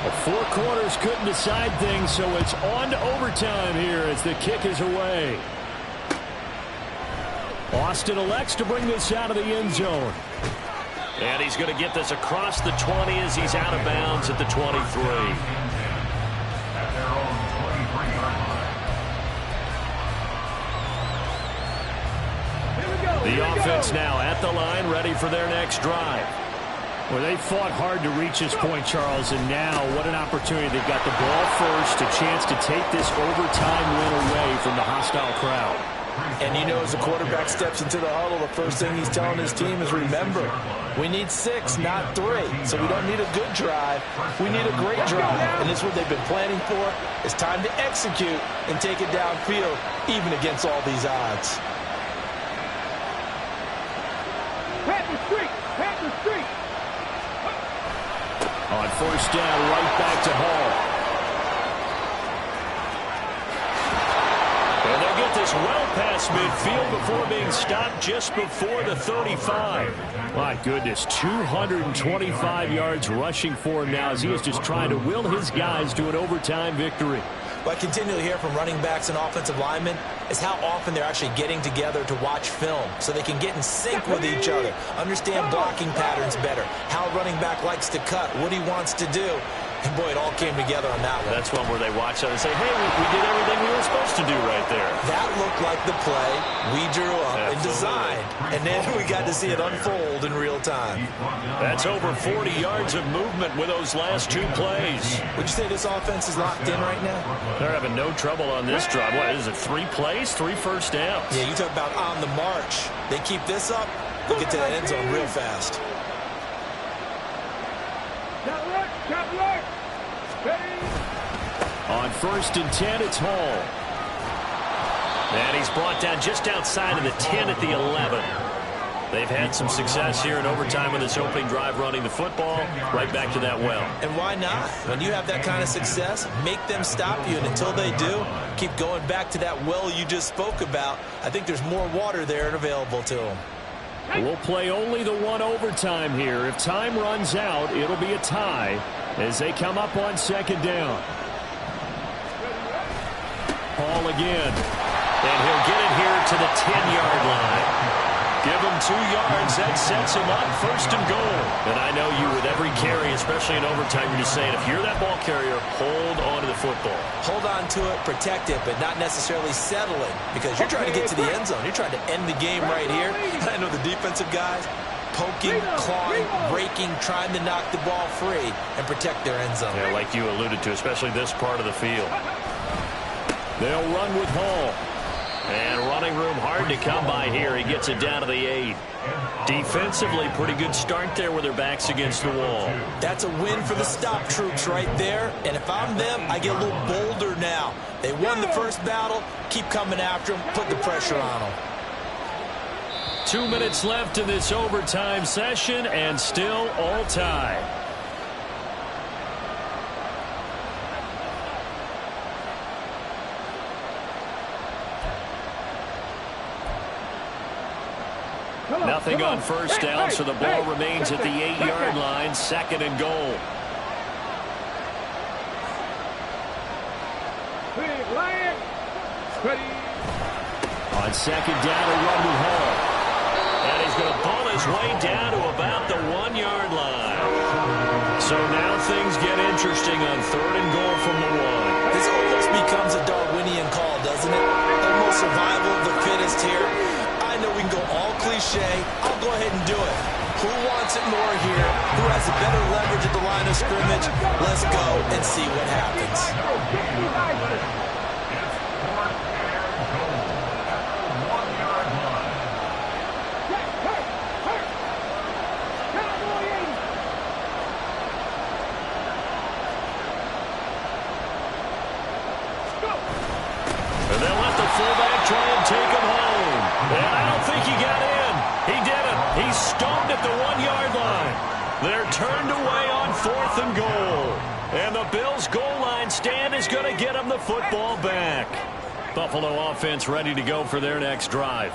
Well, 4 quarters couldn't decide things, so it's on to overtime here as the kick is away. Austin elects to bring this out of the end zone. And he's going to get this across the 20 as he's out of bounds at the 23. The offense now at the line, ready for their next drive. Well, they fought hard to reach this point, Charles, and now what an opportunity. They've got the ball first, a chance to take this overtime win away from the hostile crowd. And you know, as the quarterback steps into the huddle, the first thing he's telling his team is, remember, we need 6, not 3. So we don't need a good drive. We need a great drive. And this is what they've been planning for. It's time to execute and take it downfield, even against all these odds. On first down, right back to Hall. And they'll get this well past midfield before being stopped just before the 35. My goodness, 225 yards rushing for him now as he is just trying to will his guys to an overtime victory. What I continually hear from running backs and offensive linemen is how often they're actually getting together to watch film so they can get in sync with each other, understand blocking patterns better, how a running back likes to cut, what he wants to do. And, boy, it all came together on that one. That's one where they watch out and say, hey, we did everything we were supposed to do right there. That looked like the play we drew up and designed. And then we got to see it unfold in real time. That's over 40 yards of movement with those last 2 plays. Would you say this offense is locked in right now? They're having no trouble on this drive. What is it, 3 plays, 3 first downs? Yeah, you talk about on the march. They keep this up, they'll get to the end zone real fast. On first and 10, it's Hall. And he's brought down just outside of the 10 at the 11. They've had some success here in overtime on this opening drive running the football right back to that well. And why not? When you have that kind of success, make them stop you. And until they do, keep going back to that well you just spoke about. I think there's more water there and available to them. We'll play only the 1 overtime here. If time runs out, it'll be a tie as they come up on second down. Hall again. And he'll get it here to the 10-yard line. Give him 2 yards. That sets him up first and goal. And I know you with every carry, especially in overtime, you're just saying, if you're that ball carrier, hold on to the football. Hold on to it, protect it, but not necessarily settling because you're trying to get to the end zone. You're trying to end the game right here. I know the defensive guys poking, clawing, breaking, trying to knock the ball free and protect their end zone. Yeah, like you alluded to, especially this part of the field. They'll run with Hall. And running room hard to come by here. He gets it down to the 8. Defensively, pretty good start there with their backs against the wall. That's a win for the stop troops right there. And if I'm them, I get a little bolder now. They won the first battle. Keep coming after them. Put the pressure on them. 2 minutes left in this overtime session, and still all tied. Nothing on first down, so the ball remains at the 8-yard line. on 2nd and goal. Big Lion. Ready. On 2nd down, a run with Hall. And he's going to pull his way down to about the 1-yard line. So now things get interesting on 3rd and goal from the 1. This almost becomes a Darwinian call, doesn't it? Almost survival of the fittest here. I know we can go all cliche. I'll go ahead and do it. Who wants it more here? Who has a better leverage at the line of scrimmage? Let's go and see what happens. And they'll let the fullback try and take him home. And I don't think he got in. He didn't. He's stoned at the 1-yard line. They're turned away on 4th and goal. And the Bills' goal line stand is going to get them the football back. Buffalo offense ready to go for their next drive.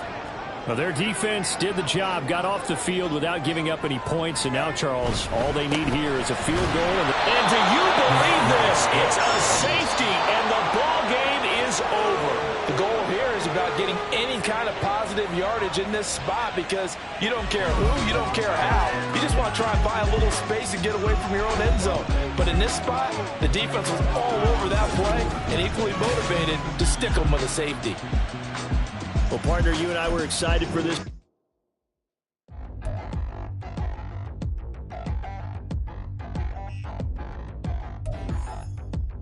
Well, their defense did the job, got off the field without giving up any points, and now, Charles, all they need here is a field goal. And do you believe this? It's a safety, and the ball game is over. The goal here is about getting any kind of positive yardage in this spot because you don't care who, you don't care how. You just want to try and find a little space and get away from your own end zone. But in this spot, the defense was all over that play and equally motivated to stick them with a safety. Well, partner, you and I were excited for this.